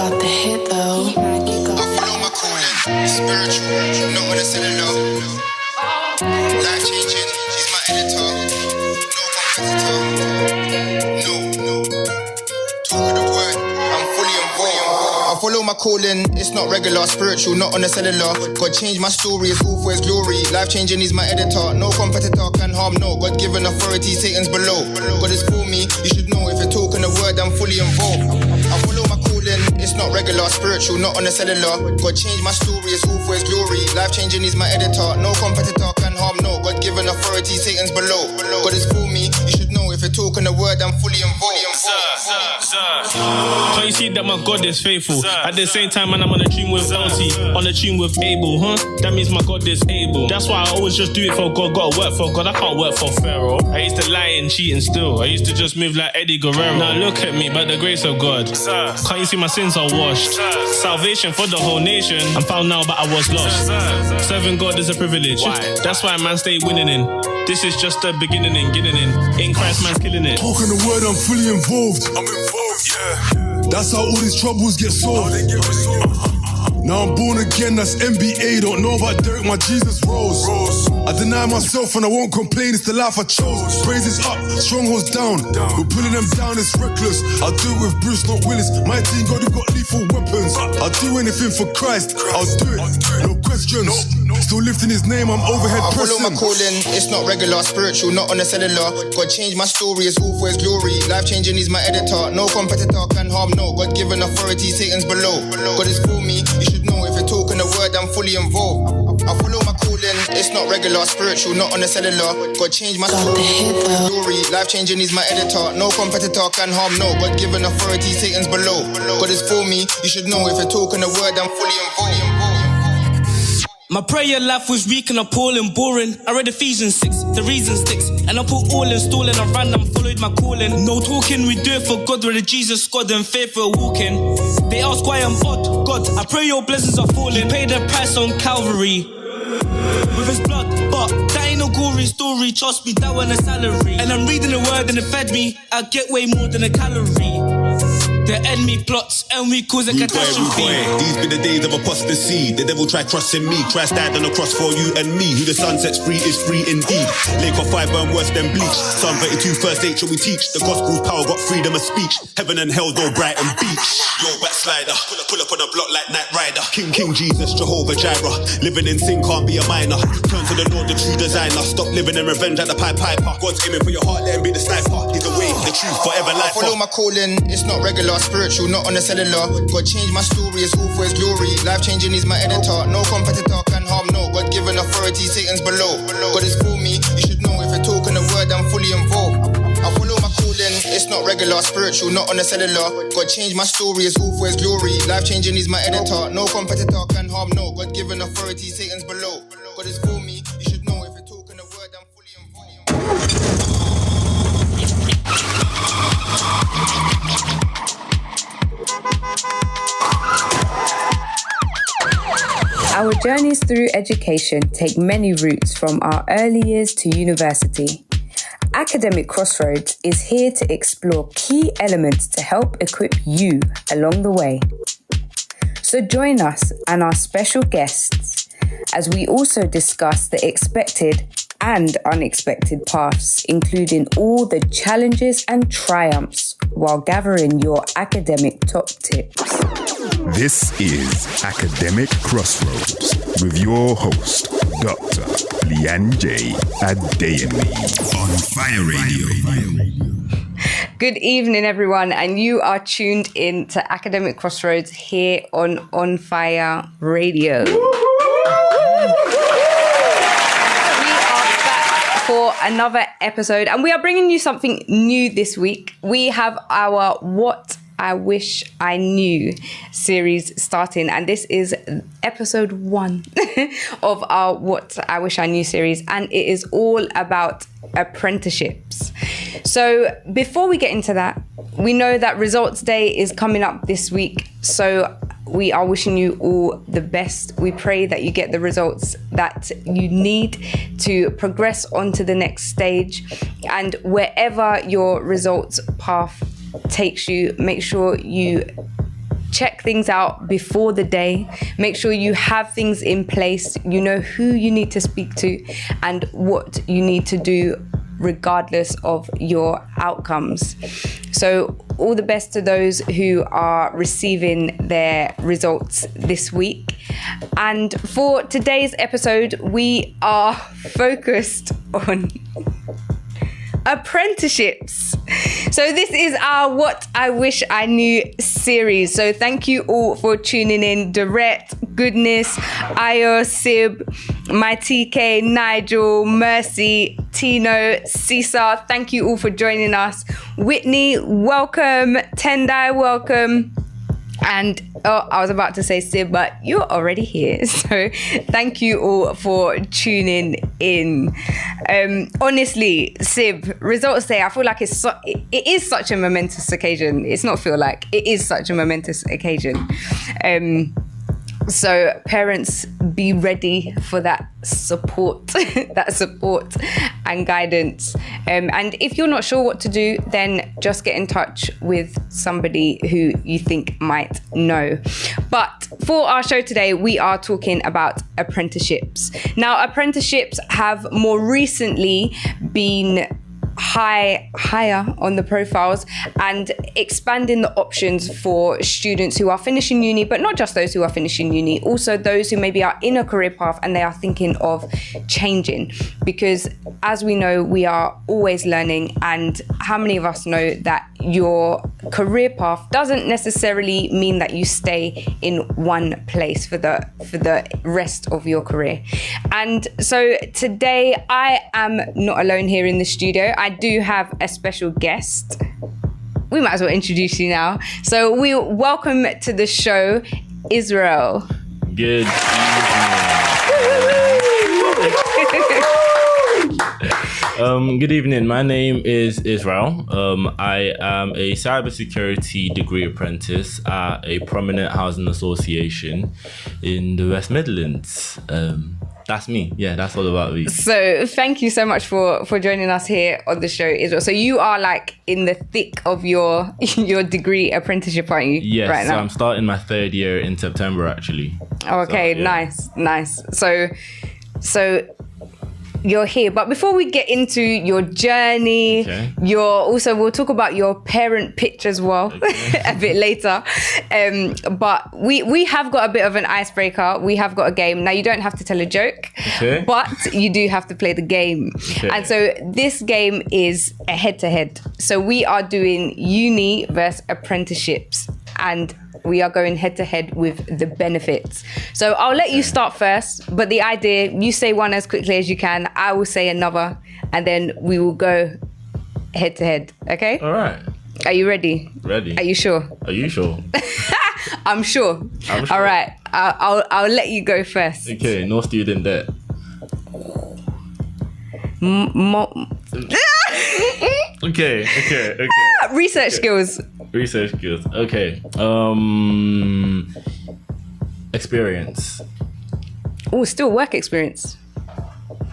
got the hit though. I follow my calling, spiritual, not on a cellular. Life changing, she's my editor. No competitor. Talk of the word, I'm fully involved. I follow my calling, it's not regular. Spiritual, not on a cellular. God changed my story, it's all for his glory. Life changing, he's my editor. No competitor can harm, no. God given authority, Satan's below. God is for me, you should know. If you're talking the word, I'm fully involved. I follow my calling, it's not regular. Spiritual, not on a cellular. God changed my story, it's all for his glory. Life changing, he's my editor. No competitor can harm, no. God given authority, Satan's below. God is for me, you should know. If you're talking the word, I'm fully involved. Can't you see that my God is faithful? At the same time, man, I'm on a tune with LT, on a tune with Abel, huh? That means my God is able. That's why I always just do it for God. Gotta work for God, I can't work for Pharaoh. I used to lie and cheat and steal. I used to just move like Eddie Guerrero. Now look at me, by the grace of God. Can't you see my sins are washed? Salvation for the whole nation. I'm found now, but I was lost. Serving God is a privilege. That's why man stay winning in. This is just the beginning and getting in Christ, man's killing it. Talking the word, I'm fully involved. I'm involved, yeah. That's how all these troubles get solved. Now I'm born again, that's NBA. Don't know about Derek, my Jesus rose. I deny myself and I won't complain, it's the life I chose. Praises up, strongholds down. We're pulling them down, it's reckless. I'll do it with Bruce, not Willis. My team, God, we've got lethal weapons. I'll do anything for Christ, I'll do it, no questions. Still lifting his name, I'm overhead pressing. I follow my calling, it's not regular. Spiritual, not on a cellular. God changed my story, it's all for his glory. Life changing, he's my editor. No competitor can harm, no. God given authority, Satan's below. God is for me, you should know. If you're talking the word, I'm fully involved. I follow my calling, it's not regular. Spiritual, not on a cellular. God changed my story, it's all for his glory. Life changing, he's my editor. No competitor can harm, no. God given authority, Satan's below. God is for me, you should know. If you're talking the word, I'm fully involved. My prayer life was weak and appalling, boring. I read Ephesians 6, the reason sticks. And I put all in stalling, I ran and followed my calling. No talking, we do it for God, we're the Jesus God and faith we're walking. They ask why I'm odd, God, I pray your blessings are falling. He paid the price on Calvary with his blood, but that ain't no gory story. Trust me, that wasn't a salary. And I'm reading the word and it fed me. I get way more than a calorie. The enemy plots and we cause a catastrophe. These be the days of apostasy. The devil tried trusting me. Christ died on the cross for you and me. Who the sun sets free is free indeed. Lake of fire burn worse than bleach. Psalm 32 verse 8 shall we teach. The gospel's power got freedom of speech. Heaven and hell go bright and beach. Yo backslider, pull up on a block like Knight Rider. King Jesus, Jehovah Jireh. Living in sin can't be a minor. Turn to the Lord, the true designer. Stop living in revenge at the Pied Piper. God's aiming for your heart, let him be the sniper. He's the way, the truth, forever life. I follow my calling, it's not regular. Spiritual, not on a cellular. God changed my story, it's all for his glory. Life changing, he's my editor. No competitor can harm, no. God given authority, Satan's below. God is for me, you should know. If you're talking the word, I'm fully involved. I follow my calling, it's not regular. Spiritual, not on a cellular. God changed my story, it's all for his glory. Life changing, he's my editor. No competitor can harm, no. God given authority, Satan's below. God is for me, you should know. If you're talking the word, I'm fully involved. Our journeys through education take many routes from our early years to university. Academic Crossroads is here to explore key elements to help equip you along the way. So join us and our special guests as we also discuss the expected and unexpected paths, including all the challenges and triumphs while gathering your academic top tips. This is Academic Crossroads with your host, Dr. Leanne Jaye on Fire Radio. Good evening, everyone, and you are tuned in to Academic Crossroads here on Fire Radio. For another episode, and we are bringing you something new this week. We have our What I Wish I Knew series starting, and this is episode 1 of our What I Wish I Knew series, and it is all about apprenticeships. So before we get into that, we know that results day is coming up this week, so we are wishing you all the best. We pray that you get the results that you need to progress on to the next stage, and wherever your results path takes you, make sure you check things out before the day. Make sure you have things in place. You know who you need to speak to and what you need to do regardless of your outcomes. So all the best to those who are receiving their results this week. And for today's episode, we are focused on apprenticeships. So this is our What I Wish I Knew series. So thank you all for tuning in. Direct, Goodness, Ayo, Sib, my TK, Nigel, Mercy, Tino, Cesar, thank you all for joining us. Whitney, welcome. Tendai, welcome. And I was about to say Sib, but you're already here. So thank you all for tuning in. Honestly, Sib, results day, I feel like it is such a momentous occasion. It's not feel like, it is such a momentous occasion. So parents, be ready for that support, and guidance. And if you're not sure what to do, then just get in touch with somebody who you think might know. But for our show today, we are talking about apprenticeships. Now, apprenticeships have more recently been higher on the profiles and expanding the options for students who are finishing uni, but not just those who are finishing uni, also those who maybe are in a career path and they are thinking of changing, because as we know, we are always learning. And how many of us know that your career path doesn't necessarily mean that you stay in one place for the rest of your career? And so today I am not alone here in the studio. I do have a special guest. We might as well introduce you now. So we welcome to the show, Israel. Good evening. Good evening. My name is Israel. I am a cybersecurity degree apprentice at a prominent housing association in the West Midlands. That's me. Yeah, that's all about me. So thank you so much for joining us here on the show, Israel. So you are like in the thick of your degree apprenticeship, aren't you? Yes, right now? So I'm starting my third year in September, actually. Okay, so, yeah. Nice. So you're here. But before we get into your journey, we'll talk about your parent pitch as well a bit later. But we have got a bit of an icebreaker. We have got a game. Now, you don't have to tell a joke, but you do have to play the game. And so this game is a head-to-head. So we are doing uni versus apprenticeships, and we are going head-to-head with the benefits. So I'll let you start first, but the idea, you say one as quickly as you can, I will say another, and then we will go head-to-head, okay? All right. Are you ready? Ready. Are you sure? Are you sure? I'm sure. All right. I'll let you go first. Okay, no student debt. Okay. Research skills. Okay. Experience. Oh, still work experience.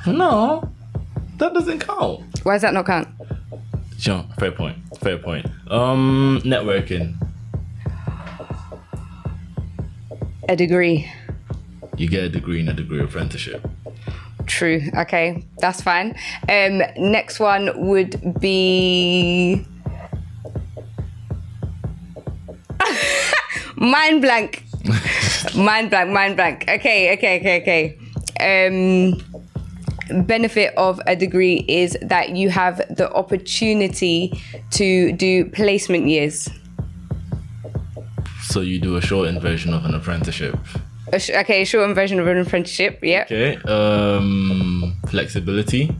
No, that doesn't count. Why does that not count? Sure, fair point. Networking. A degree. You get a degree in a degree apprenticeship. True. Okay, that's fine. Next one would be mind blank. Okay. Benefit of a degree is that you have the opportunity to do placement years. So you do a shortened version of an apprenticeship. Shortened version of an apprenticeship, yeah. Okay, flexibility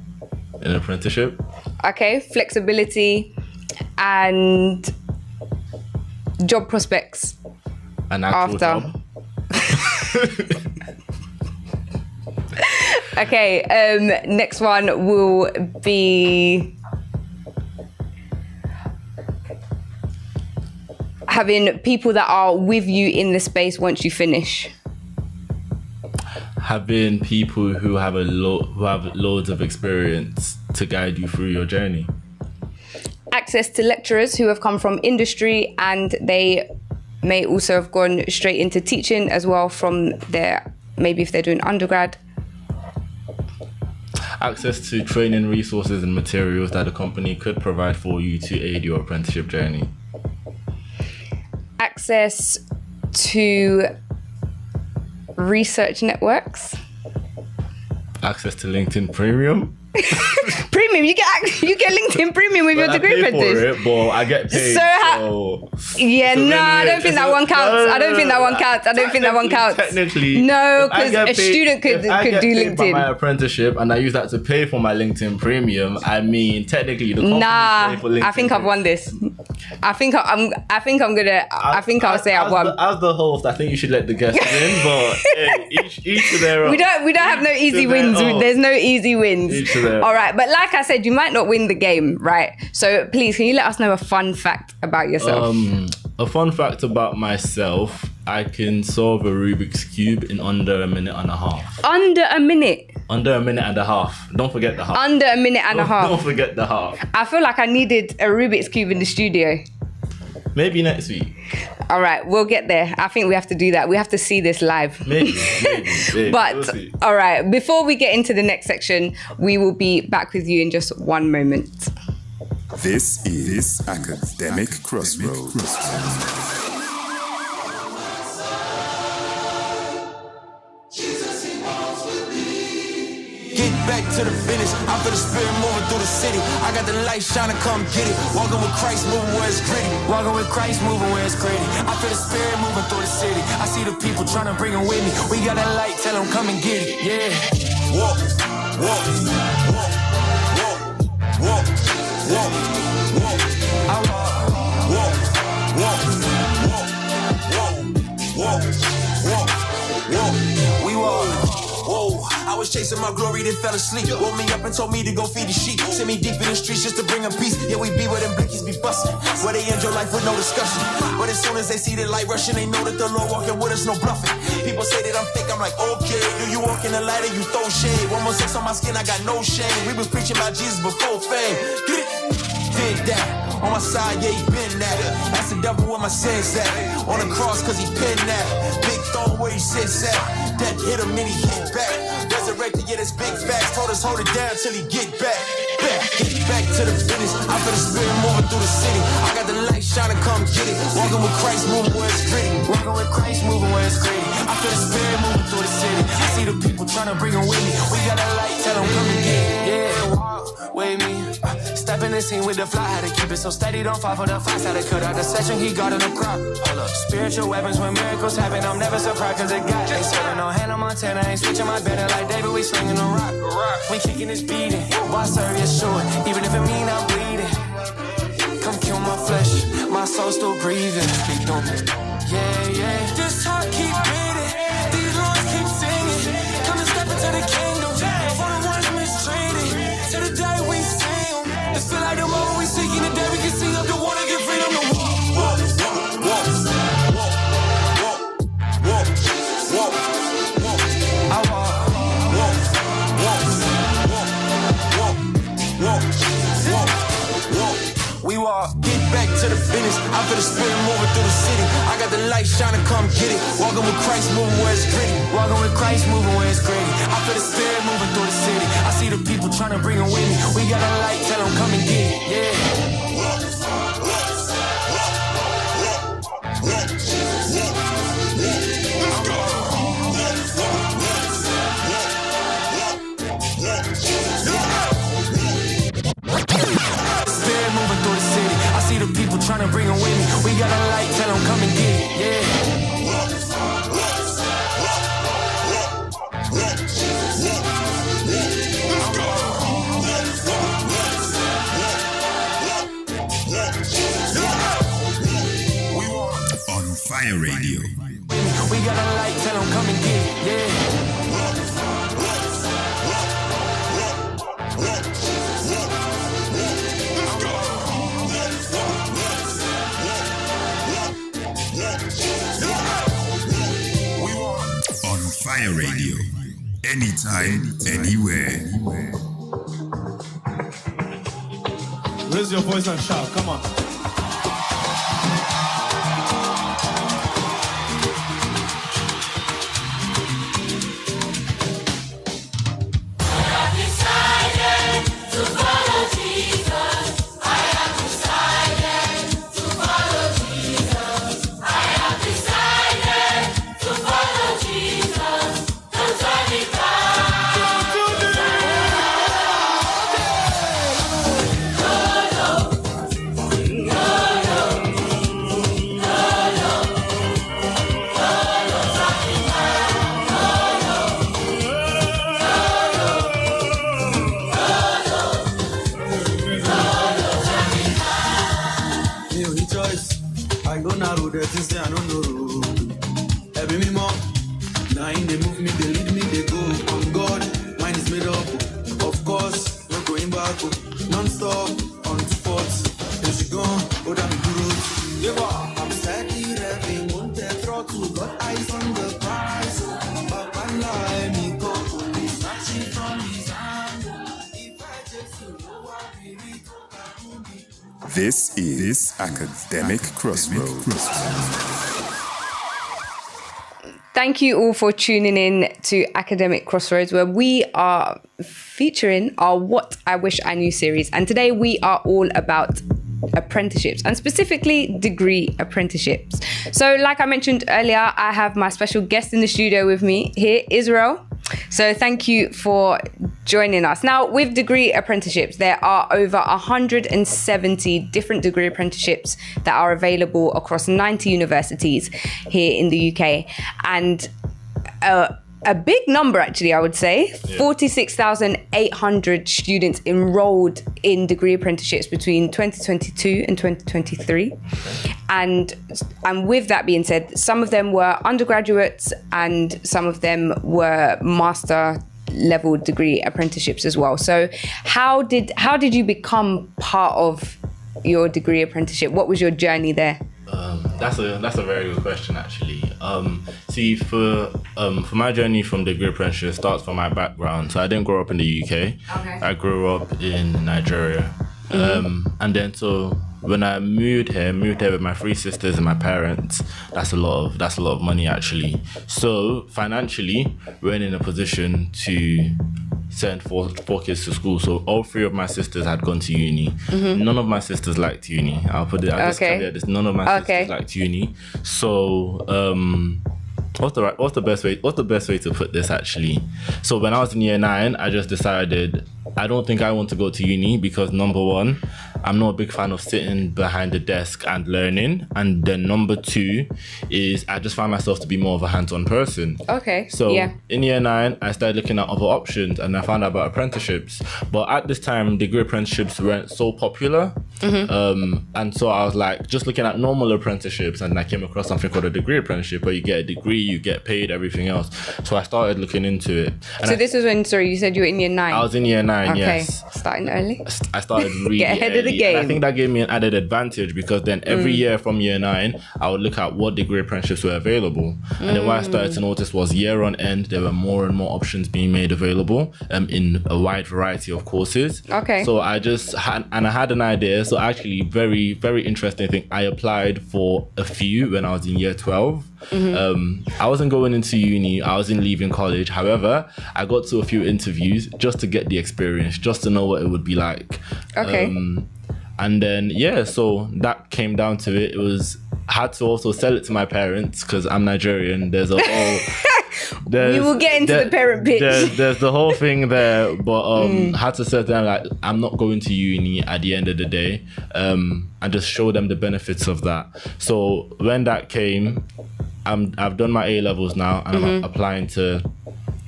in apprenticeship. Okay, flexibility and job prospects. An actual job. Okay, next one will be having people that are with you in the space once you finish. Having people who have who have loads of experience to guide you through your journey. Access to lecturers who have come from industry and they may also have gone straight into teaching as well from their, maybe if they're doing undergrad. Access to training resources and materials that the company could provide for you to aid your apprenticeship journey. Access to research networks. Access to LinkedIn Premium. Premium, you get LinkedIn Premium with your degree apprentice. But I get paid. I don't think that one counts. I don't think that one counts. Technically, no, because a student could do LinkedIn. By my apprenticeship, and I use that to pay for my LinkedIn Premium. I mean, technically, the company pay for LinkedIn. I think I've won this. I think I'll say I've won. As the host, I think you should let the guests win. But hey, each to their own. We don't have no easy wins. There's no easy wins. All right, but like I said, you might not win the game, right? So please, can you let us know a fun fact about yourself? A fun fact about myself: I can solve a Rubik's Cube in under a minute and a half. Under a minute? Under a minute and a half. Don't forget the half. Under a minute and a half. Don't forget the half. I feel like I needed a Rubik's Cube in the studio. Maybe next week. All right, we'll get there. I think we have to do that. We have to see this live. Maybe. But, we'll see. All right, before we get into the next section, we will be back with you in just one moment. This is Academic Crossroads. Get back to the business. I feel the spirit moving through the city. I got the light shining, come get it. Walking with Christ, moving where it's gritty. Walking with Christ, moving where it's gritty. I feel the spirit moving through the city. I see the people trying to bring them with me. We got that light, tell them come and get it. Yeah. Walk, walk, walk, walk, walk, walk, walk. I walk, walk, walk, walk, walk, walk, walk. We walk. Whoa, I was chasing my glory, then fell asleep. Woke me up and told me to go feed the sheep. Sent me deep in the streets just to bring them peace. Yeah, we be where them blickies be busting, where they end your life with no discussion. But as soon as they see the light rushing, they know that the Lord walking with us, no bluffing. People say that I'm fake, I'm like, okay. Do you walk in the light or you throw shade? One more sex on my skin, I got no shame. We was preaching about Jesus before fame. Get it? Did that. On my side, yeah, he been that. That's the devil where my sins at. On the cross, cause he pinned that. Big throne where he sits at. Death hit him and he hit back. Resurrected, yeah, that's big facts. Told us hold it down till he get back. Get back to the business. I feel the spirit moving through the city. I got the light shining, come get it. Walking with Christ, moving where it's gritty. Walking with Christ, moving where it's gritty. I feel the spirit moving through the city. I see the people trying to bring them with me. We got a light, tell them come and get it. Yeah, walk with me. Step in the scene with the fly, had to keep it so steady, don't fall for the fast. Had to cut out the section, he got in the crop. Hold up, spiritual weapons when miracles happen. I'm never surprised cause it got. Ain't serving no Hannah Montana, ain't switching my banner like David, we swinging a rock. We kicking this beating, why serve your short, even if it mean I'm bleeding. Come kill my flesh, my soul still breathing. Speak through me. Yeah, yeah. This heart keep beating, these lines keep singing. Come and step into the kingdom, for the ones mistreated. To the day we see them, it's feel like the moment we seeking the day we can see up the water, get freedom to walk. Walk, walk, walk, walk, walk, walk, walk. I walk, walk, walk, walk, walk, walk, walk. We walk, get back to the business. I feel the spirit moving through the city. I got the light shining, come get it. Walking with Christ, moving where it's gritty. Walking with Christ, moving where it's gritty. I feel the spirit moving through the city. I see the people trying to bring them with me. We got a light, tell them come and get it. Yeah. Spirit moving through the city. I see the people trying to bring them with me. We got a light, tell them come and get it. Yeah. On Fire Radio. We got a light, tell them come and get it. Yeah. On Fire Radio. Anytime, anywhere. Raise your voice and shout, come on. they move me, they lead me, they go. On God, mine is made up. Of course, we're going back. Non-stop, on 2 forts. Then she gone, oh damn good. I'm steady, revving, won't throttle. Got eyes on the prize. But I lie, me go, police, snatching from his hand. If I just know what we need, This is Academic Crossroads. Thank you all for tuning in to Academic Crossroads, where we are featuring our What I Wish I Knew series. And today we are all about apprenticeships, and specifically degree apprenticeships. So like I mentioned earlier, I have my special guest in the studio with me here, Israel. So thank you for joining us. Now, with degree apprenticeships, there are over 170 different degree apprenticeships that are available across 90 universities here in the UK. And a big number, actually, I would say, 46,800 students enrolled in degree apprenticeships between 2022 and 2023. And with that being said, some of them were undergraduates and some of them were master level degree apprenticeships as well. So how did you become part of your degree apprenticeship? What was your journey there? That's a very good question, actually. See, for my journey from degree apprenticeship starts from my background. So I didn't grow up in the UK. Okay. I grew up in Nigeria. And then so when I moved here with my 3 sisters and my parents, that's a lot of money, actually. So financially, we're in a position to send four kids to school. So all 3 of my sisters had gone to uni. None of my sisters liked uni. I'll just caveat this. None of my sisters liked uni. So what's the best way to put this, actually? So when I was in year 9, I just decided I don't think I want to go to uni because, number 1, I'm not a big fan of sitting behind the desk and learning, and then number 2 is I just find myself to be more of a hands-on person. Okay. So in year 9, I started looking at other options, and I found out about apprenticeships. But at this time, degree apprenticeships weren't so popular, and so I was like just looking at normal apprenticeships, and I came across something called a degree apprenticeship, where you get a degree, you get paid, everything else. So I started looking into it. And so this was when, sorry, you said you were in year 9? I was in year 9, okay. yes. Starting early? I started really Get ahead early. of the game. And I think that gave me an added advantage because then every year from year 9, I would look at what degree apprenticeships were available. And then what I started to notice was year on end, there were more and more options being made available in a wide variety of courses. Okay. So I had an idea. So actually, very, very interesting thing. I applied for a few when I was in year 12. I wasn't going into uni. I wasn't leaving college. However, I got to a few interviews just to get the experience, just to know what it would be like. Okay. And then, so that came down to it. I had to also sell it to my parents because I'm Nigerian. There's a whole... we will get into the parent pitch. There's the whole thing there, but had to say them like I'm not going to uni at the end of the day, and just show them the benefits of that. So when that came, I've done my A levels now, and I'm applying to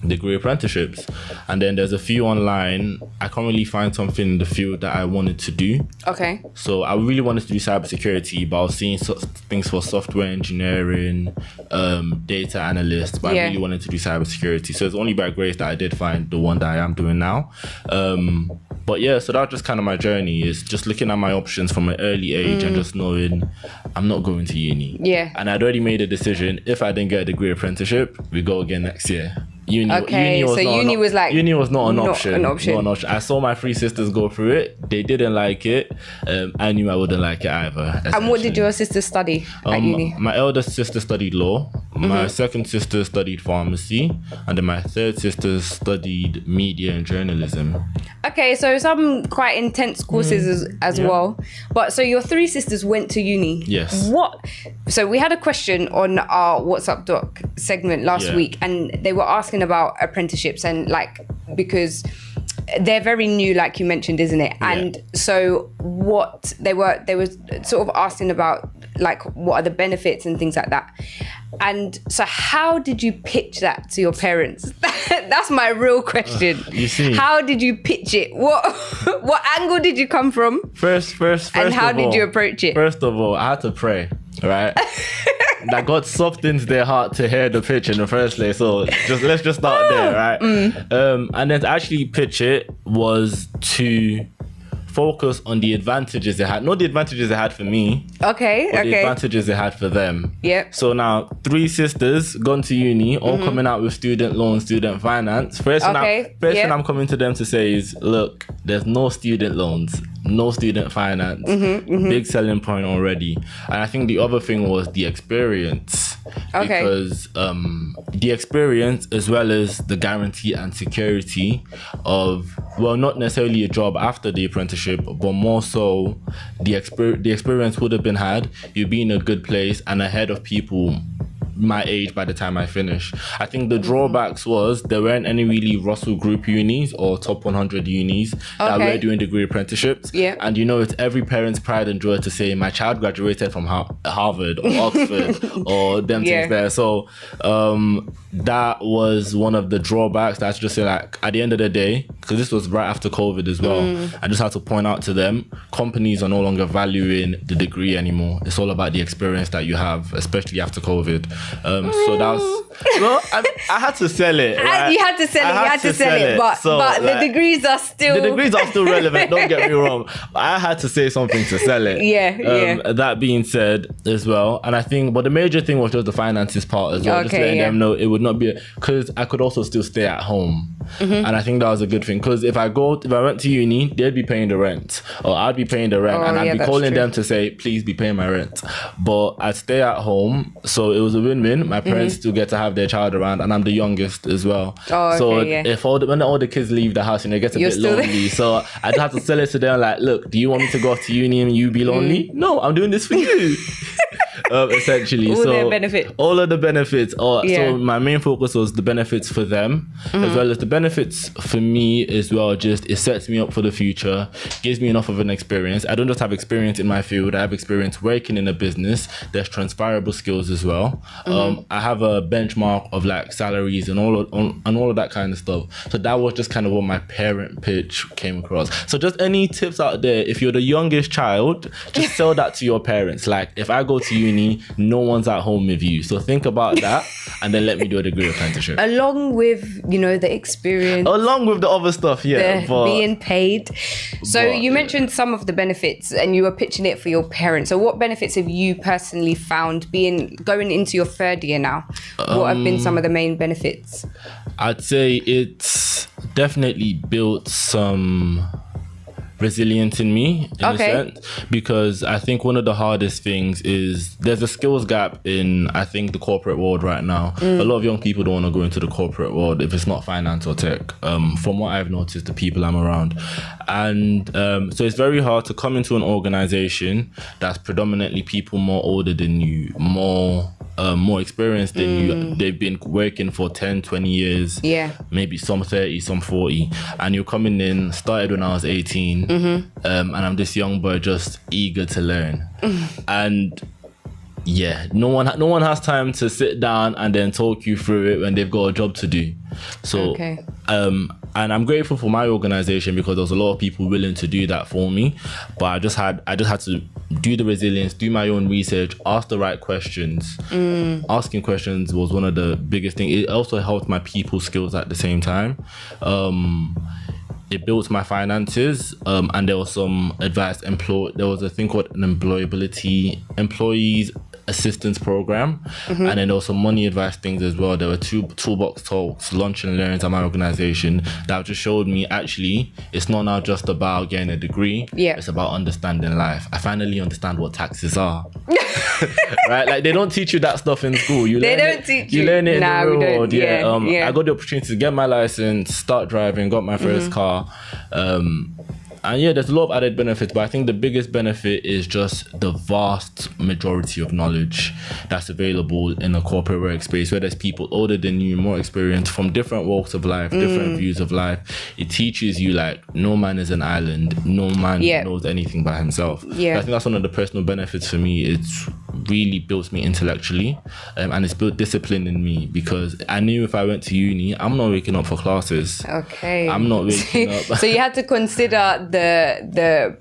degree apprenticeships, and then there's a few online. I can't really find something in the field that I wanted to do. Okay. So I really wanted to do cybersecurity, but I was seeing things for software engineering, data analyst, but I really wanted to do cybersecurity. So it's only by grace that I did find the one that I am doing now. But so that's just kind of my journey, is just looking at my options from an early age and just knowing I'm not going to uni. Yeah. And I'd already made a decision. If I didn't get a degry apprenticeship, we go again next year. Uni was not an option. I saw my 3 sisters go through it. They didn't like it. I knew I wouldn't like it either. And what did your sister study at uni? My eldest sister studied law. My second sister studied pharmacy, and then my third sister studied media and journalism. Okay, so some quite intense courses as well. But so your 3 sisters went to uni. Yes. So we had a question on our WhatsApp Doc segment last week, and they were asking about apprenticeships, and because they're very new, like you mentioned, isn't it? And so what they were sort of asking about, what are the benefits and things like that. And so how did you pitch that to your parents? That's my real question. You see, how did you pitch it? What angle did you come from? First and how did you approach it? First of all, I had to pray, right? that God softens their heart to hear the pitch in the first place. So let's just start there, right? And then to actually pitch it was to focus on the advantages they had, not the advantages they had for me. Okay. The advantages they had for them. Yep. So now 3 sisters gone to uni, all coming out with student loans, student finance. First thing I'm coming to them to say is, look, there's no student loans, no student finance. Big selling point already. And I think the other thing was the experience. Because the experience as well as the guarantee and security of, well, not necessarily a job after the apprenticeship, but more so the experience would have been had. You'd be in a good place and ahead of people my age by the time I finish. I think the drawbacks was there weren't any really Russell Group unis or top 100 unis that were doing degree apprenticeships. And you know, it's every parent's pride and joy to say my child graduated from Harvard or Oxford or them things there. So that was one of the drawbacks. That's just say, like, at the end of the day, because this was right after COVID as well, I just had to point out to them, companies are no longer valuing the degree anymore. It's all about the experience that you have, especially after COVID. So that was, well, I had to sell it. Right? You had to sell it. But the degrees are still... The degrees are still relevant, don't get me wrong. I had to say something to sell it. That being said as well, and I think, but the major thing was just the finances part as well. Just letting them know it would not be, because I could also still stay at home. And I think that was a good thing, because if I went to uni, they'd be paying the rent, or I'd be paying the rent, and I'd be calling them to say, please be paying my rent. But I'd stay at home, so it was a win-win. My parents still get to have their child around, and I'm the youngest as well. If when all the kids leave the house, it gets a bit lonely. So I'd have to sell it to them, like, look, do you want me to go off to uni and you be lonely? No, I'm doing this for you. Essentially, all of the benefits. So my main focus was the benefits for them, as well as the benefits for me as well. Just it sets me up for the future, gives me enough of an experience. I don't just have experience in my field, I have experience working in a business. There's transferable skills as well. I have a benchmark of like salaries and all of that kind of stuff. So that was just kind of what my parent pitch came across. So just any tips out there, if you're the youngest child, just sell that to your parents. Like, if I go to uni, no one's at home with you, so think about that and then let me do a degree apprenticeship along with, you know, the experience, along with the other stuff, being paid. So you mentioned some of the benefits and you were pitching it for your parents. So what benefits have you personally found going into your 3rd year now? What have been some of the main benefits? I'd say it's definitely built some resilience in me, in a sense, because I think one of the hardest things is there's a skills gap in, I think, the corporate world right now. A lot of young people don't want to go into the corporate world if it's not finance or tech, from what I've noticed, the people I'm around. And so it's very hard to come into an organization that's predominantly people more older than you, more experienced than you. They've been working for 10, 20 years, maybe some 30, some 40, and you're coming in, started when I was 18, and I'm this young boy just eager to learn. And no one has time to sit down and then talk you through it when they've got a job to do. So and I'm grateful for my organization, because there was a lot of people willing to do that for me. But I just had to do the resilience, do my own research, ask the right questions. Asking questions was one of the biggest things. It also helped my people skills at the same time. It built my finances, and there was some advice. There was a thing called an employees assistance program, and then there was some money advice things as well. There were 2 toolbox talks, lunch and learns at my organization that just showed me, actually, it's not now just about getting a degree. It's about understanding life. I finally understand what taxes are. Right? Like, they don't teach you that stuff in school. You learn it in the real world. I got the opportunity to get my license, start driving, got my first car. And there's a lot of added benefits, but I think the biggest benefit is just the vast majority of knowledge that's available in a corporate workspace, where there's people older than you, more experienced, from different walks of life, different views of life. It teaches you, like, no man is an island, no man knows anything by himself. I think that's one of the personal benefits for me. It's really built me intellectually, and it's built discipline in me, because I knew if I went to uni, I'm not waking up for classes. Okay. I'm not waking up. So you had to consider the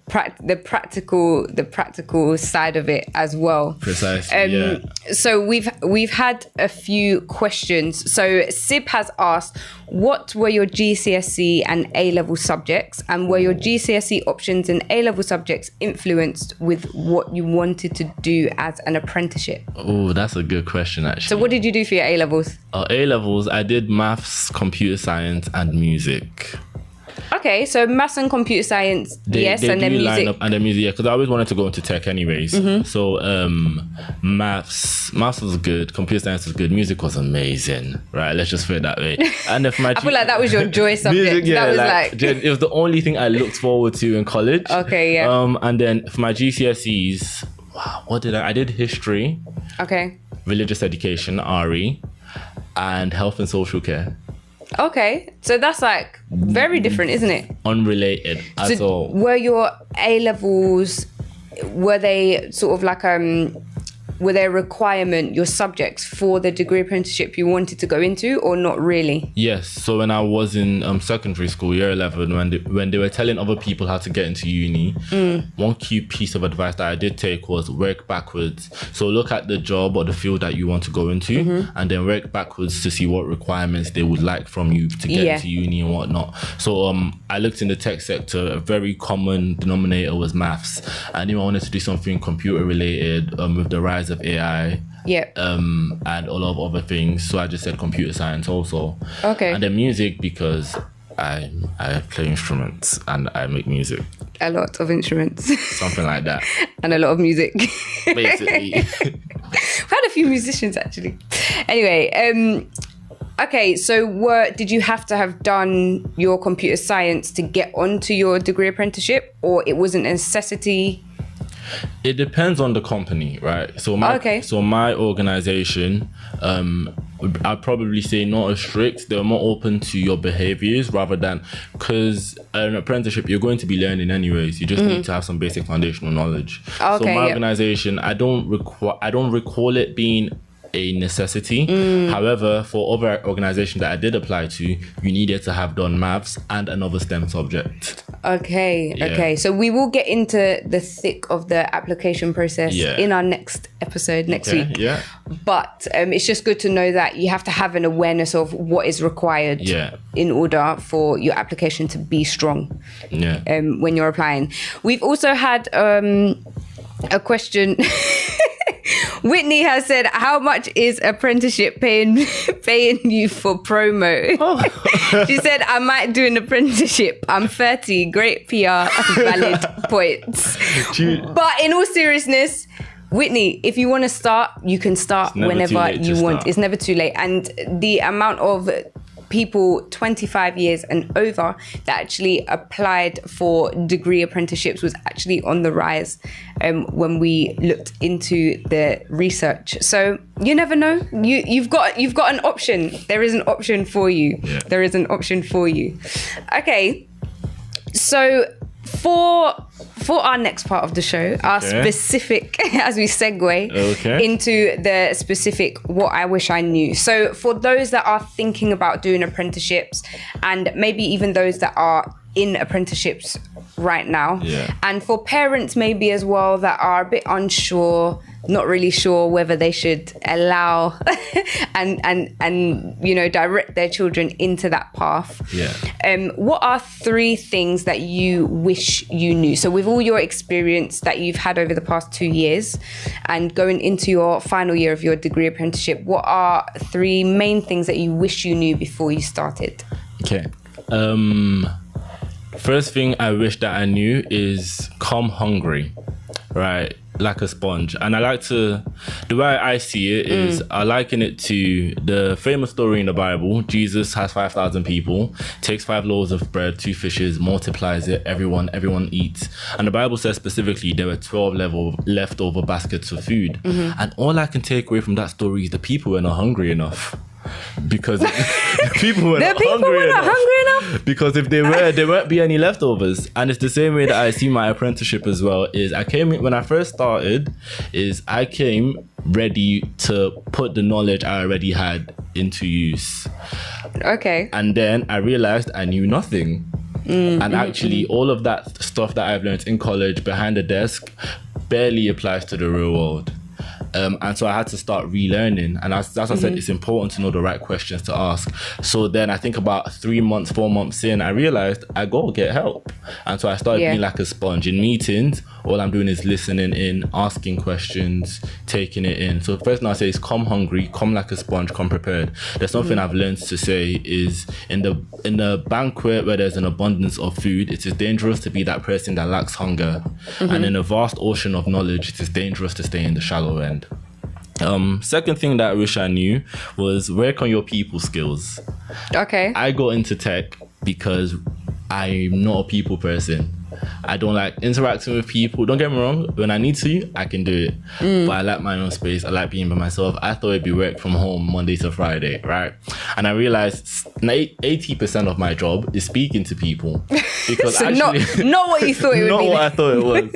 practical side of it as well. Precisely. So we've had a few questions. So Sib has asked, what were your GCSE and A-level subjects, and were your GCSE options and A-level subjects influenced with what you wanted to do as an apprenticeship? Oh, that's a good question, actually. So what did you do for your A-levels? A-levels, I did maths, computer science, and music. Okay, so maths and computer science, yes, and then music. Up, and then music, yeah, because I always wanted to go into tech anyways. So maths was good, computer science was good, music was amazing, right? Let's just put it that way. And if my I feel like that was your joy subject. music, yeah, that was it was the only thing I looked forward to in college. Okay, yeah. And then for my GCSEs, wow, what did I did history, okay, religious education, RE, and health and social care. Okay, so that's like very different, isn't it? Unrelated at all. Were your A-levels, were they sort of like were they a requirement, your subjects, for the degree apprenticeship you wanted to go into, or not really? Yes. So when I was in secondary school, year 11, when they were telling other people how to get into uni, one key piece of advice that I did take was work backwards. So look at the job or the field that you want to go into, and then work backwards to see what requirements they would like from you to get into uni and whatnot. So I looked in the tech sector. A very common denominator was maths. I knew I wanted to do something computer related with the rise of AI, and a lot of other things. So I just said computer science also. Okay. And then music, because I play instruments and I make music. A lot of instruments. Something like that. And a lot of music. Basically. We've had a few musicians actually. Anyway, okay, so did you have to have done your computer science to get onto your degree apprenticeship, or it wasn't a necessity? It depends on the company, right? So my organization, I'd probably say not as strict. They're more open to your behaviors rather than, because an apprenticeship, you're going to be learning anyways. You just need to have some basic foundational knowledge. So my organization, I don't recall it being a necessity. However, for other organizations that I did apply to, you needed to have done maths and another STEM subject. Okay. So we will get into the thick of the application process in our next episode next week. Yeah. But it's just good to know that you have to have an awareness of what is required in order for your application to be strong when you're applying. We've also had a question. Whitney has said, how much is apprenticeship paying you for promo? She said, I might do an apprenticeship. I'm 30. Great PR, valid points. But in all seriousness, Whitney, if you want to start, you can start whenever you want. It's never too late. And the amount of people 25 years and over that actually applied for degree apprenticeships was actually on the rise when we looked into the research. So you never know. You've got an option. There is an option for you. There is an option for you. Okay, so for our next part of the show, our specific, as we segue into the specific what I wish I knew. So for those that are thinking about doing apprenticeships, and maybe even those that are in apprenticeships right now, and for parents maybe as well that are a bit unsure, not really sure whether they should allow and you know, direct their children into that path. What are 3 things that you wish you knew? So with all your experience that you've had over the past 2 years and going into your final year of your degree apprenticeship, what are 3 main things that you wish you knew before you started? Okay. First thing I wish that I knew is come hungry, right? Like a sponge. And I like to, the way I see it is I liken it to the famous story in the Bible. Jesus has 5,000 people, takes 5 loaves of bread, 2 fishes, multiplies it, everyone eats. And the Bible says specifically there were 12 leftover baskets of food. And all I can take away from that story is the people were not hungry enough. Because people were not hungry enough. Because if they were, there won't be any leftovers. And it's the same way that I see my apprenticeship as well. When I first started, I came ready to put the knowledge I already had into use. Okay. And then I realized I knew nothing. And actually, all of that stuff that I've learned in college behind the desk barely applies to the real world. And so I had to start relearning. And as I said, it's important to know the right questions to ask. So then I think about 4 months in, I realized I go get help. And so I started being like a sponge. In meetings, all I'm doing is listening in, asking questions, taking it in. So the first thing I say is come hungry, come like a sponge, come prepared. There's something I've learned to say is in the banquet where there's an abundance of food, it is dangerous to be that person that lacks hunger. And in a vast ocean of knowledge, it is dangerous to stay in the shallow end. Second thing that I wish I knew was work on your people skills. Okay. I got into tech because I'm not a people person. I don't like interacting with people. Don't get me wrong, when I need to, I can do it. But I like my own space. I like being by myself. I thought it'd be work from home Monday to Friday, right? And I realized 80% of my job is speaking to people. Because so actually, not what you thought it would be. Not what I thought it was.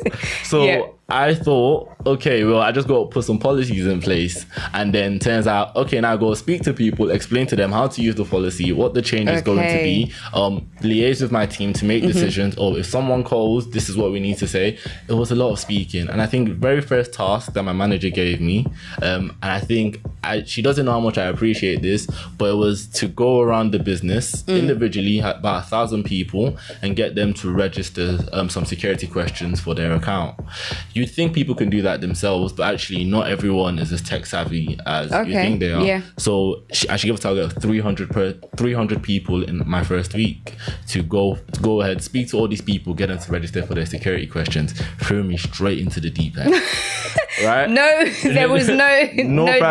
So I thought, okay, well, I just got to put some policies in place. And then turns out, okay, now I go speak to people, explain to them how to use the policy, what the change is going to be, liaise with my team to make decisions. Or if someone calls, this is what we need to say. It was a lot of speaking. And I think the very first task that my manager gave me, and I think she doesn't know how much I appreciate this, but it was to go around the business individually, about 1,000 people, and get them to register some security questions for their account. You'd think people can do that themselves, but actually not everyone is as tech savvy as you think they are. Yeah. So I should give a target of 300 people in my first week to go ahead, speak to all these people, get them to register for their security questions, throw me straight into the deep end. Right? No, there was no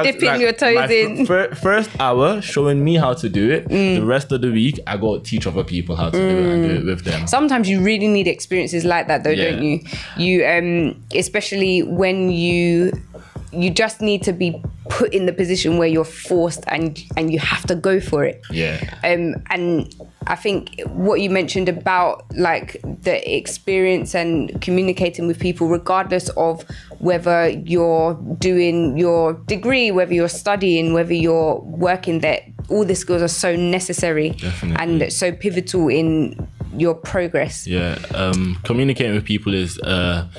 dipping your toes in. First hour showing me how to do it. The rest of the week, I got to teach other people how to do it and do it with them. Sometimes you really need experiences like that, though, don't you? You, especially when you just need to be put in the position where you're forced and you have to go for it. Yeah. And I think what you mentioned about like the experience and communicating with people, regardless of whether you're doing your degree, whether you're studying, whether you're working there, all the skills are so necessary. Definitely. And so pivotal in your progress. Yeah, communicating with people is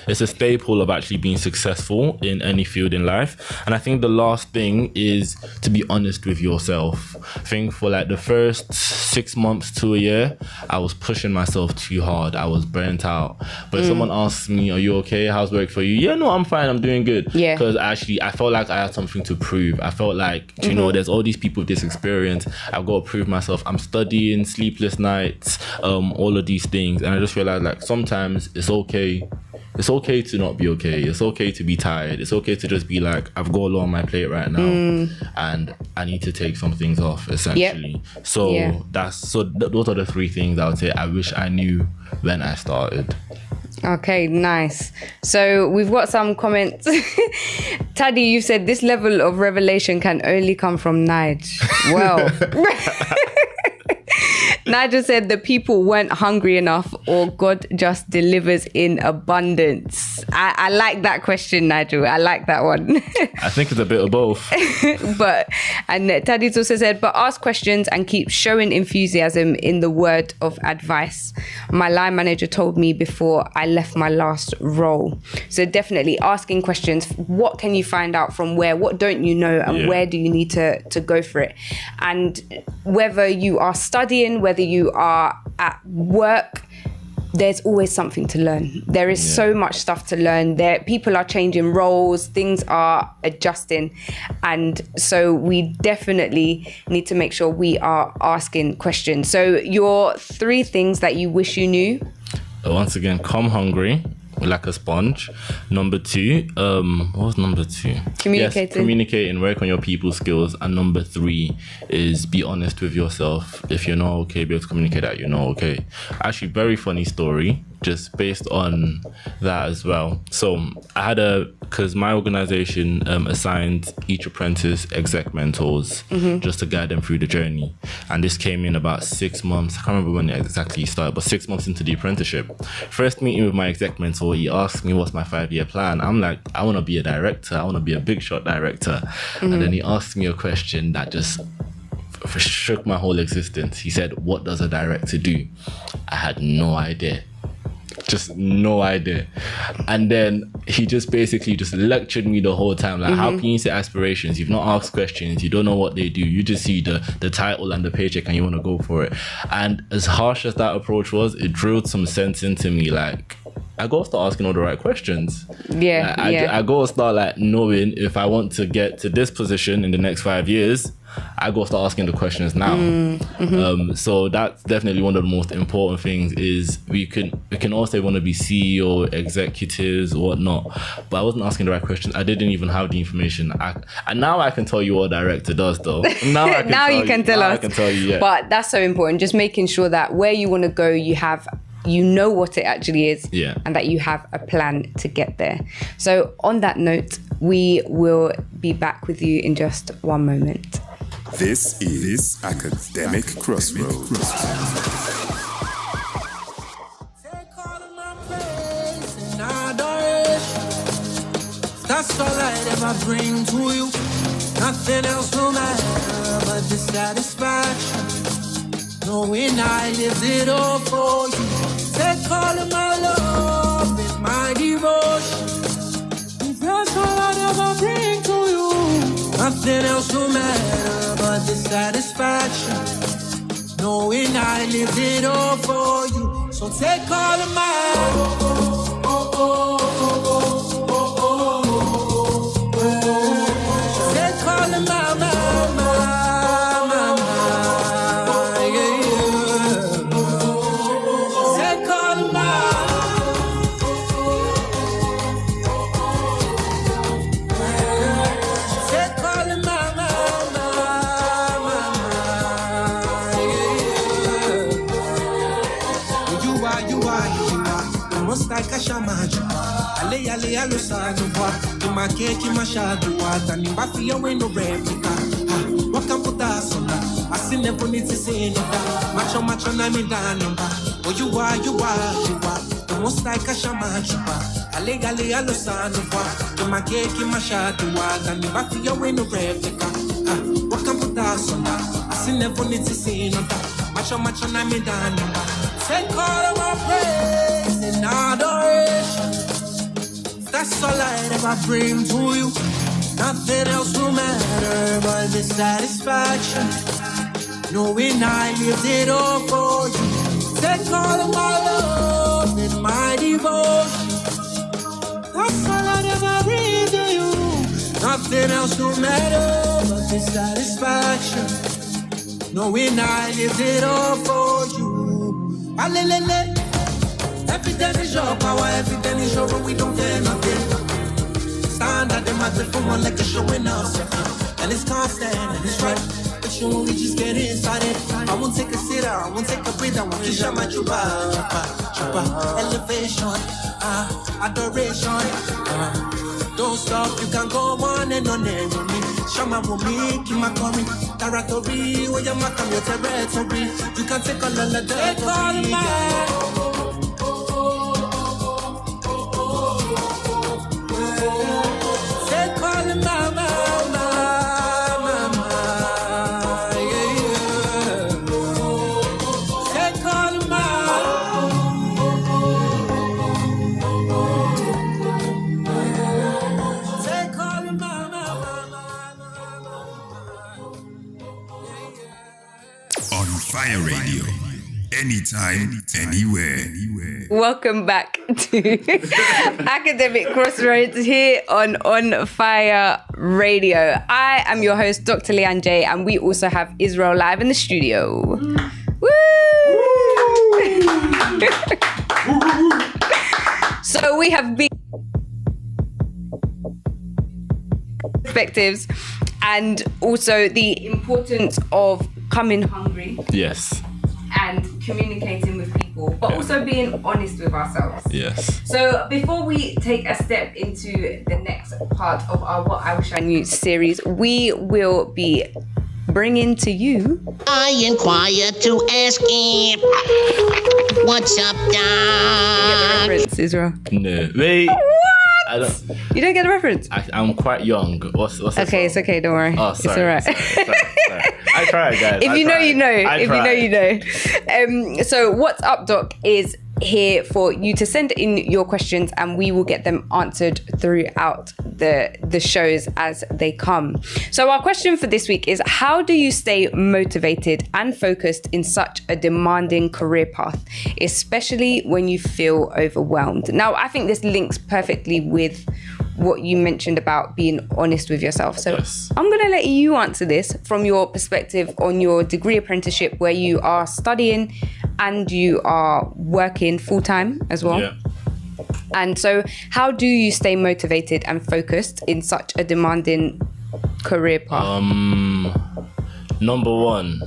it's a staple of actually being successful in any field in life. And I think the last thing is to be honest with yourself. I think for like the first 6 months to a year, I was pushing myself too hard. I was burnt out. But if someone asks me, are you okay? How's work for you? Yeah, no, I'm fine. I'm doing good. Yeah. Because actually, I felt like I had something to prove. I felt like, you know, there's all these people with this experience. I've got to prove myself. I'm studying, sleepless nights, all of these things. And I just realized like sometimes it's okay. It's okay to not be okay. It's okay to be tired. It's okay to just be like, I've got a lot on my plate right now and I need to take some things off, essentially. Yep. So those are the three things I would say I wish I knew when I started. Okay, nice. So we've got some comments. Taddy, you said this level of revelation can only come from Nige. Well, Nigel said the people weren't hungry enough or God just delivers in abundance. I like that question, Nigel. I like that one. I think it's a bit of both. And Taddy's also said, but ask questions and keep showing enthusiasm in the word of advice. My line manager told me before I left my last role. So definitely asking questions. What can you find out from where? What don't you know? And where do you need to go for it? And whether you are studying, whether you are at work, there's always something to learn. There is so much stuff to learn. People are changing roles, things are adjusting. And so we definitely need to make sure we are asking questions. So your 3 things that you wish you knew? Once again, come hungry. Like a sponge. Number 2, what was number 2? Communicating. Yes, communicating, work on your people skills. And number 3 is be honest with yourself. If you're not okay, be able to communicate that you're not okay. Actually, very funny story. just based on that as well. So I had because my organization assigned each apprentice exec mentors just to guide them through the journey. And this came in about 6 months. I can't remember when it exactly started, but 6 months into the apprenticeship. First meeting with my exec mentor, he asked me what's my 5-year plan. I'm like, I want to be a director. I want to be a big shot director. And then he asked me a question that just shook my whole existence. He said, what does a director do? I had no idea. Just no idea. And then he just basically just lectured me the whole time. Like, how can you set aspirations? You've not asked questions. You don't know what they do. You just see the title and the paycheck and you want to go for it. And as harsh as that approach was, it drilled some sense into me. Like, I gotta start asking all the right questions. I gotta start like knowing if I want to get to this position in the next 5 years, I gotta start asking the questions now. So that's definitely one of the most important things. Is we can all say we want to be CEO, executives, whatnot, but I wasn't asking the right questions. I didn't even have the information. And now I can tell you what a director does, though. Now you can tell us. I can tell you. Yeah. But that's so important. Just making sure that where you want to go, you know what it actually is, and that you have a plan to get there. So on that note, we will be back with you in just one moment. This is Academic Crossroads. That's all I'd ever bring to you. Nothing else will matter but the satisfaction, knowing I lived it all for you. Take all of my love and my devotion. If that's all I'd ever bring to you, nothing else will matter but the satisfaction, knowing I lived it all for you. So take all of my take all of my Ale alusado wa uma keki machado wa ni bafia we no replica wakamputa sonda asine boniti sino macho na midano oh you are the most like a shamachupa ale alusado wa uma keki machado wa ni bafia we no replica wakamputa sonda asine boniti sino macho na midano. Take all of my praise and adoration. That's all I'd ever bring to you. Nothing else will matter but the satisfaction, knowing I lived it all for you. Take all of my love and my devotion. That's all I'd ever bring to you. Nothing else will matter but the satisfaction, knowing I lived it all for you. Alelele. Everything is your power, everything is your, we don't fear nothing. Stand at the matter for one like a showing us. And it's constant and it's right. But you when we just get inside it. I won't take a sitter, I won't take a breather. I won't kiss my chupa. Elevation, adoration. Don't stop, you can go on and on and on me. Shama will me, keep my coming. Territory, where you mark on your territory. You can take all of the territory. Fire Radio. Anytime, anywhere. Welcome back to Academic Crossroads here on Fire Radio. I am your host, Dr. Leanne Jaye, and we also have Israel live in the studio. Woo! So we have been perspectives and also the importance of coming hungry. Yes. and communicating with people, but also being honest with ourselves. Yes. So before we take a step into the next part of our What I Wish I Knew series, we will be bringing to you... I inquire to ask him, what's up, You get the dog? reference, Israel? No. Wait. What? I don't... You don't get the reference? I'm quite young. What's the Okay, it's okay, don't worry. Oh, sorry. It's all right. Sorry. I tried, guys. If you know, you know. If you know, you know. So What's Up, Doc is here for you to send in your questions and we will get them answered throughout the shows as they come. So our question for this week is, how do you stay motivated and focused in such a demanding career path, especially when you feel overwhelmed? Now, I think this links perfectly with what you mentioned about being honest with yourself. So yes. I'm going to let you answer this from your perspective on your degree apprenticeship, where you are studying and you are working full-time as well. Yeah. And so how do you stay motivated and focused in such a demanding career path? Number one,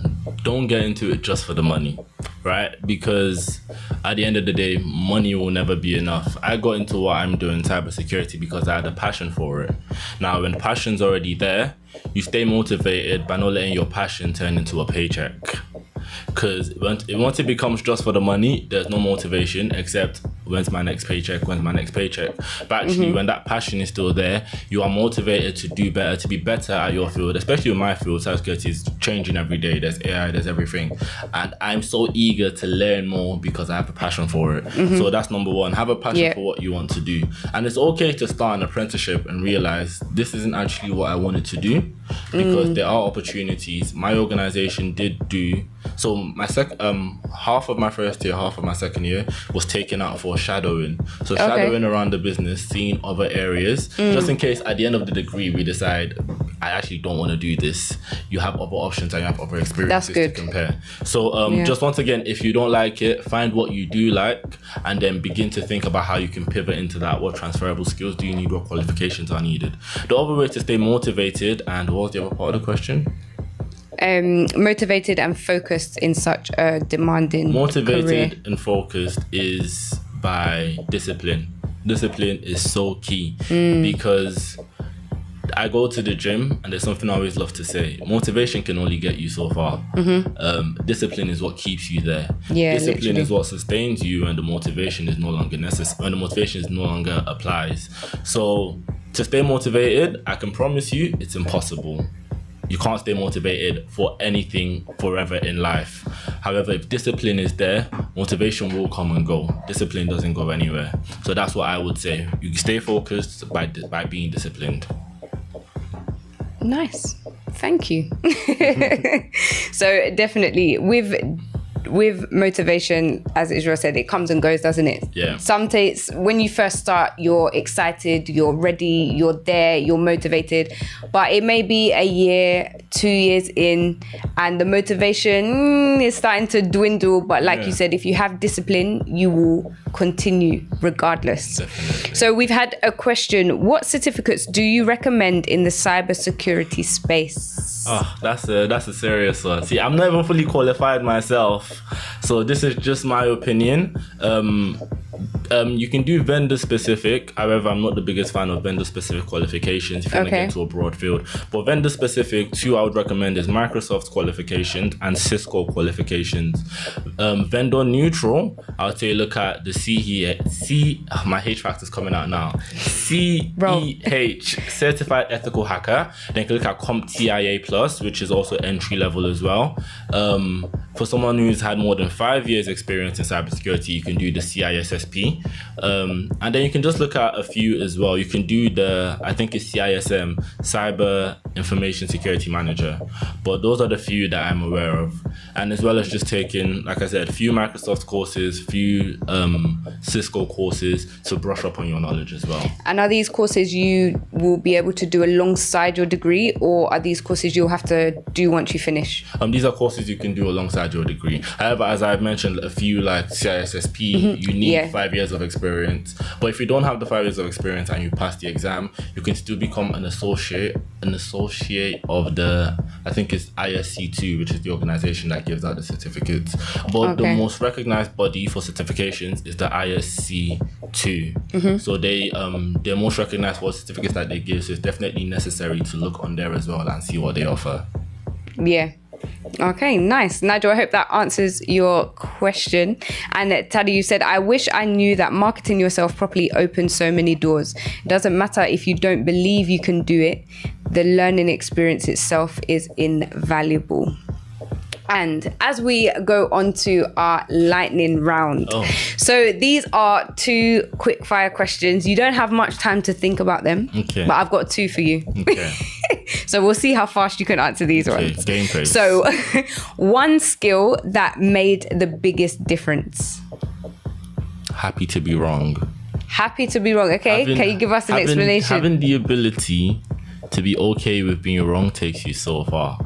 don't get into it just for the money, right? Because at the end of the day, money will never be enough. I got into what I'm doing, cybersecurity, because I had a passion for it. Now, when passion's already there, you stay motivated by not letting your passion turn into a paycheck. Because once it becomes just for the money, there's no motivation except when's my next paycheck, But actually, when that passion is still there, you are motivated to do better, to be better at your field, especially in my field. Cybersecurity is changing every day. There's AI, there's everything. And I'm so eager to learn more because I have a passion for it. So that's number one. Have a passion for what you want to do. And it's okay to start an apprenticeship and realize this isn't actually what I wanted to do, because there are opportunities. My organization did do... So my half of my first year, half of my second year was taken out for shadowing. So shadowing around the business, seeing other areas, just in case at the end of the degree we decide I actually don't want to do this. You have other options and you have other experiences to compare. So just once again, if you don't like it, find what you do like and then begin to think about how you can pivot into that. What transferable skills do you need? What qualifications are needed? The other way to stay motivated, and what was the other part of the question? Motivated and focused in such a demanding career. And focused is by discipline. Discipline is so key because I go to the gym and there's something I always love to say. Motivation can only get you so far. Discipline is what keeps you there. Discipline is what sustains you when the motivation is no longer necessary, when the motivation is no longer applies. So to stay motivated, I can promise you it's impossible. You can't stay motivated for anything forever in life. However, if discipline is there, motivation will come and go. Discipline doesn't go anywhere. So that's what I would say. You stay focused by being disciplined. Nice. Thank you. So definitely with motivation, as Israel said, it comes and goes, doesn't it? Yeah. Some days when you first start, you're excited, you're ready, you're there, you're motivated, but it may be a year, 2 years in, and the motivation is starting to dwindle. But like you said, if you have discipline, you will continue regardless. Definitely. So we've had a question: what certificates do you recommend in the cybersecurity space? Oh, that's a serious one. See, I'm not even fully qualified myself, so this is just my opinion. You can do vendor specific. However, I'm not the biggest fan of vendor specific qualifications if you want to get into a broad field. But vendor specific, two I would recommend is Microsoft qualifications and Cisco qualifications. Vendor neutral, I would say look at the my H factor's coming out now. CEH, Certified Ethical Hacker. Then you can look at CompTIA Plus, which is also entry level as well. For someone who's had more than 5 years experience in cybersecurity, you can do the CISSP. And then you can just look at a few as well. You can do I think it's CISM, Cyber Information Security Manager. But those are the few that I'm aware of. And as well as just taking, like I said, a few Microsoft courses, few Cisco courses to brush up on your knowledge as well. And are these courses you will be able to do alongside your degree, or are these courses you'll have to do once you finish? These are courses you can do alongside your degree. However, as I've mentioned, a few like CISSP, you need 5 years of experience. But if you don't have the 5 years of experience and you pass the exam, you can still become an associate of the, I think it's ISC2, which is the organization that gives out the certificates. But the most recognized body for certifications is the ISC2. So they're most recognized for certificates that they give. So it's definitely necessary to look on there as well and see what they offer. Yeah. Okay, nice. Nigel, I hope that answers your question. And Taddy, you said, I wish I knew that marketing yourself properly opens so many doors. It doesn't matter if you don't believe you can do it. The learning experience itself is invaluable. And as we go on to our lightning round. So these are 2 quick fire questions. You don't have much time to think about them, but I've got 2 for you. Okay. So we'll see how fast you can answer these ones. Game pace. So one skill that made the biggest difference. Happy to be wrong. Happy to be wrong. Okay. Can you give us an explanation? Having the ability to be okay with being wrong takes you so far,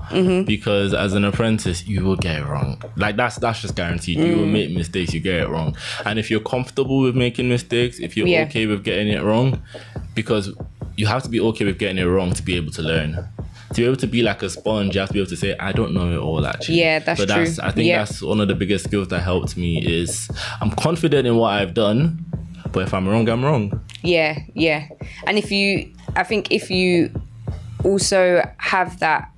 because as an apprentice you will get it wrong. Like that's just guaranteed. You will make mistakes, you get it wrong. And if you're comfortable with making mistakes, if you're okay with getting it wrong, because you have to be okay with getting it wrong to be able to learn. To be able to be like a sponge, you have to be able to say, I don't know it all actually. Yeah, that's true. I think that's one of the biggest skills that helped me is I'm confident in what I've done, but if I'm wrong, I'm wrong. Yeah. And if you also have that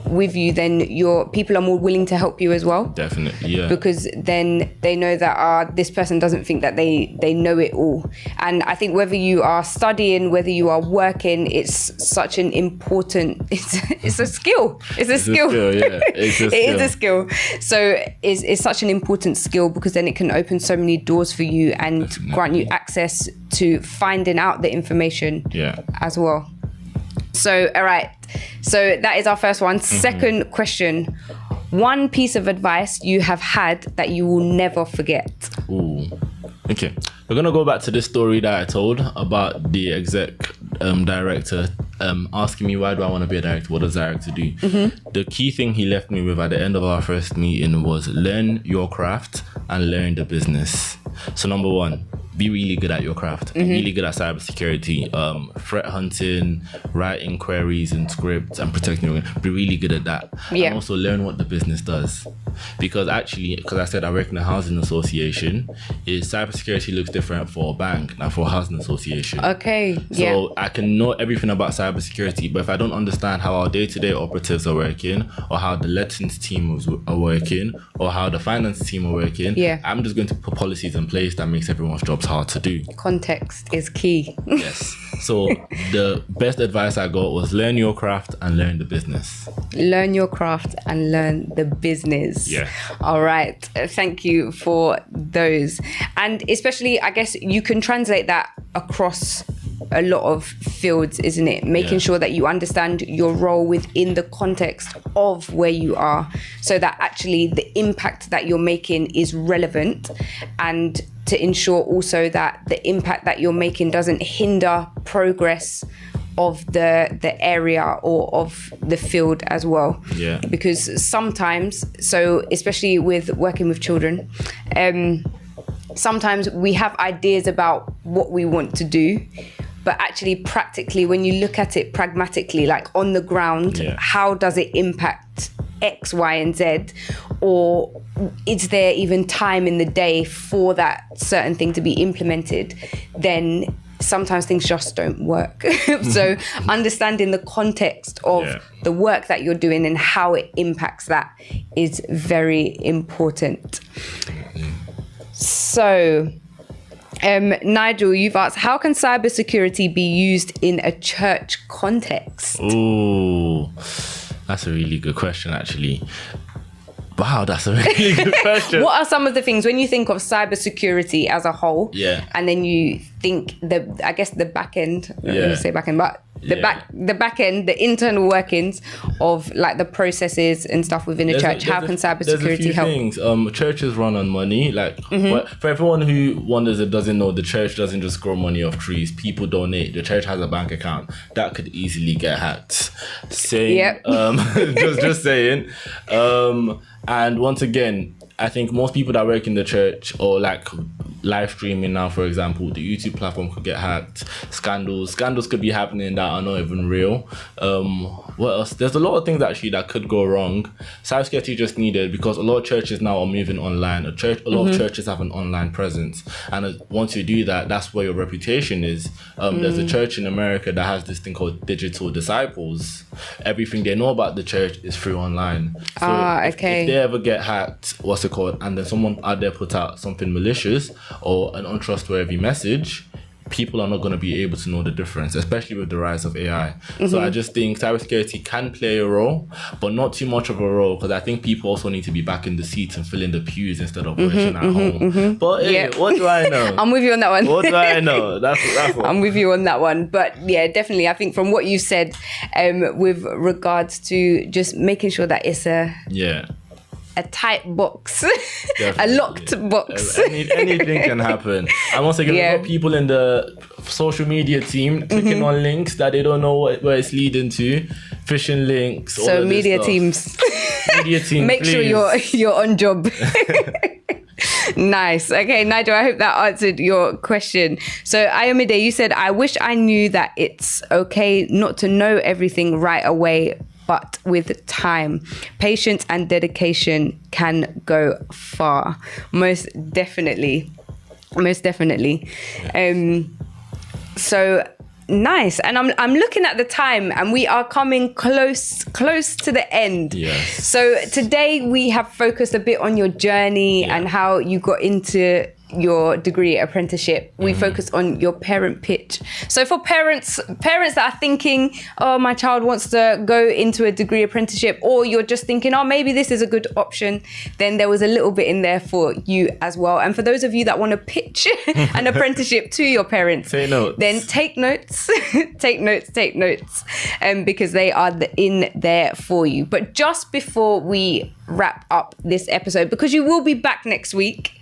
with you, then your people are more willing to help you as well. Definitely, yeah. Because then they know that this person doesn't think that they know it all. And I think whether you are studying, whether you are working, it's such an important, it's a skill. It's a skill. It is a skill. So it's such an important skill because then it can open so many doors for you and grant you access to finding out the information as well. So, all right. So that is our first one. Second question. One piece of advice you have had that you will never forget. Ooh. Okay. We're going to go back to this story that I told about the exec director asking me, why do I want to be a director? What does director do? The key thing he left me with at the end of our first meeting was learn your craft and learn the business. So number 1, be really good at your craft. Be really good at cybersecurity, threat hunting, writing queries and scripts and protecting your... Be really good at that. And also learn what the business does. Because actually, because I said I work in a housing association, cybersecurity looks different for a bank than for a housing association. Okay, So I can know everything about cybersecurity, but if I don't understand how our day-to-day operatives are working, or how the lettings team are working, or how the finance team are working, I'm just going to put policies in place that makes everyone's jobs hard to do. Context is key. Yes. So the best advice I got was learn your craft and learn the business. Learn your craft and learn the business. Yeah. All right. Thank you for those. And especially, I guess you can translate that across a lot of fields, isn't it? Making sure that you understand your role within the context of where you are, so that actually the impact that you're making is relevant, and to ensure also that the impact that you're making doesn't hinder progress of the area or of the field as well. Yeah. Because sometimes, so especially with working with children, sometimes we have ideas about what we want to do, but actually practically, when you look at it pragmatically, like on the ground, how does it impact X, Y, and Z? Or is there even time in the day for that certain thing to be implemented? Then sometimes things just don't work. So understanding the context of the work that you're doing and how it impacts that is very important. So, Nigel, you've asked, how can cybersecurity be used in a church context? Ooh, that's a really good question, actually. Wow, that's a really good question. What are some of the things when you think of cybersecurity as a whole? And then you think the back end. I'm going to say back end, but the back end, the internal workings of like the processes and stuff within a church. How can cybersecurity help? Things. Churches run on money. Like for everyone who wonders and doesn't know, the church doesn't just grow money off trees. People donate. The church has a bank account that could easily get hacked. Just saying. And once again, I think most people that work in the church or like live streaming now, for example, the YouTube platform could get hacked. Scandals could be happening that are not even real. What else? There's a lot of things actually that could go wrong. Cybersecurity just needed, because a lot of churches now are moving online. A lot of churches have an online presence, and once you do that, that's where your reputation is. There's a church in America that has this thing called digital disciples. Everything they know about the church is through online. So if they ever get hacked, and then someone out there put out something malicious or an untrustworthy message, people are not going to be able to know the difference, especially with the rise of AI. So I just think cybersecurity can play a role, but not too much of a role, because I think people also need to be back in the seats and filling the pews instead of worshiping at home. But hey, what do I know? I'm with you on that one. What do I know? That's what I'm with you on that one. But yeah, definitely, I think from what you said, with regards to just making sure that it's a tight box, a locked box. Anything can happen. And once again, we've got people in the social media team clicking on links that they don't know where it's leading to, phishing links. So media teams, make please. sure you're on job. Nice. Okay, Nigel, I hope that answered your question. So Ayomide, you said, I wish I knew that it's okay not to know everything right away, but with time, patience and dedication can go far. Most definitely. So nice. And I'm looking at the time, and we are coming close to the end. Yes. So today we have focused a bit on your journey and how you got into your degree apprenticeship. We focus on your parent pitch. So for parents that are thinking, oh, my child wants to go into a degree apprenticeship, or you're just thinking, oh, maybe this is a good option, then there was a little bit in there for you as well. And for those of you that want to pitch an apprenticeship to your parents, then take notes, take notes, because they are in there for you. But just before we wrap up this episode, because you will be back next week,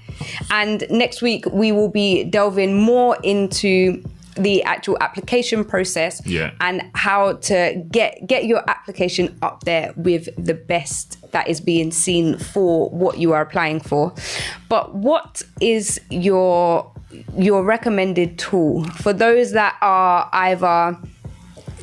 and next week we will be delving more into the actual application process and how to get your application up there with the best that is being seen for what you are applying for. But what is your recommended tool for those that are either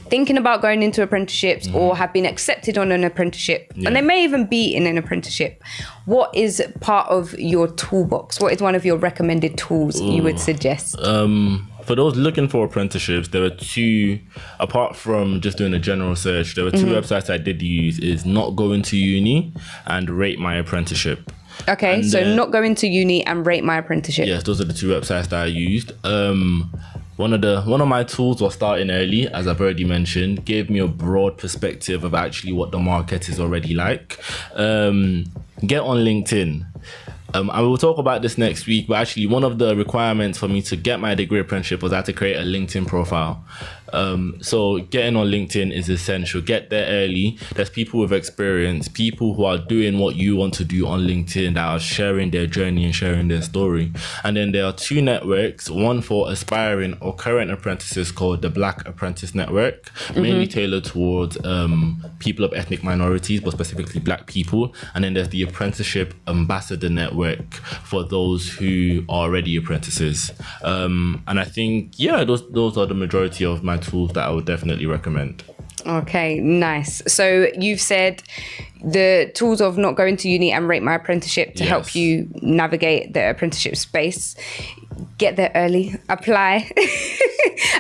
thinking about going into apprenticeships or have been accepted on an apprenticeship, and they may even be in an apprenticeship? What is part of your toolbox? What is one of your recommended tools you would suggest? For those looking for apprenticeships, there are two, apart from just doing a general search, there were two websites I did use, is Not Going to Uni and Rate My Apprenticeship. Okay, and so Not Going to Uni and Rate My Apprenticeship. Yes, those are the two websites that I used. One of my tools was starting early, as I've already mentioned, gave me a broad perspective of actually what the market is already like. Get on LinkedIn. I will talk about this next week, but actually one of the requirements for me to get my degree apprenticeship was I had to create a LinkedIn profile. So getting on LinkedIn is essential. Get there early. There's people with experience, people who are doing what you want to do on LinkedIn, that are sharing their journey and sharing their story. And then there are two networks, one for aspiring or current apprentices called the Black Apprentice Network, mainly tailored towards people of ethnic minorities, but specifically Black people. And then there's the Apprenticeship Ambassador Network for those who are already apprentices. And I think, those are the majority of my tools that I would definitely recommend. Okay, nice. So you've said the tools of Not Going to Uni and Rate My Apprenticeship to help you navigate the apprenticeship space. Get there early, apply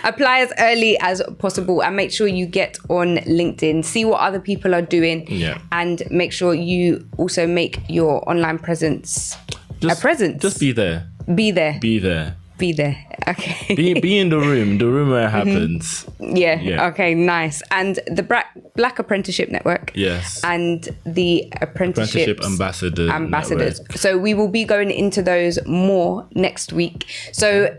as early as possible, and make sure you get on LinkedIn, see what other people are doing, and make sure you also make your online presence a presence. Just be there. Be there. Okay. Be in the room where it happens. Okay, nice. And the Black Apprenticeship Network. Yes. And the Apprenticeship Ambassadors. Network. So we will be going into those more next week. So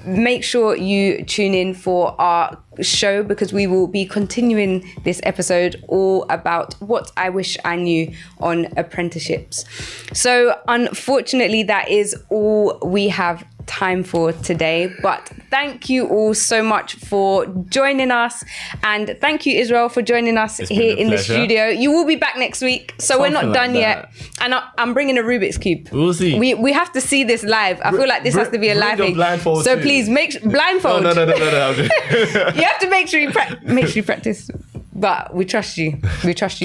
make sure you tune in for our show, because we will be continuing this episode all about what I wish I knew on apprenticeships. So unfortunately, that is all we have time for today. But thank you all so much for joining us, and thank you, Israel, for joining us here in the studio. You will be back next week, so we're not done yet. And I'm bringing a Rubik's Cube. We'll see. We have to see this live. I feel like this has to be a live thing. So please blindfold. No. You have to make sure you practice. But we trust you.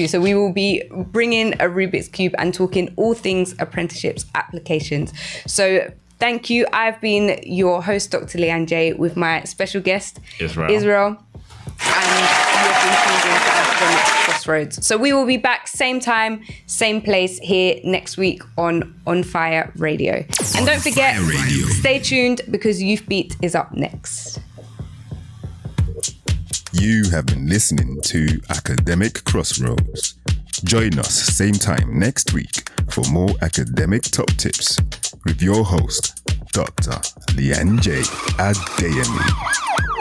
So we will be bringing a Rubik's Cube and talking all things apprenticeships, applications. So thank you. I've been your host, Dr. Leanne Jaye, with my special guest, Israel. And you've been tuned into Academic Crossroads. So we will be back same time, same place here next week on Fire Radio. And don't forget, stay tuned because Youth Beat is up next. You have been listening to Academic Crossroads. Join us same time next week for more academic top tips with your host, Dr. Leanne Jaye Adeyemi.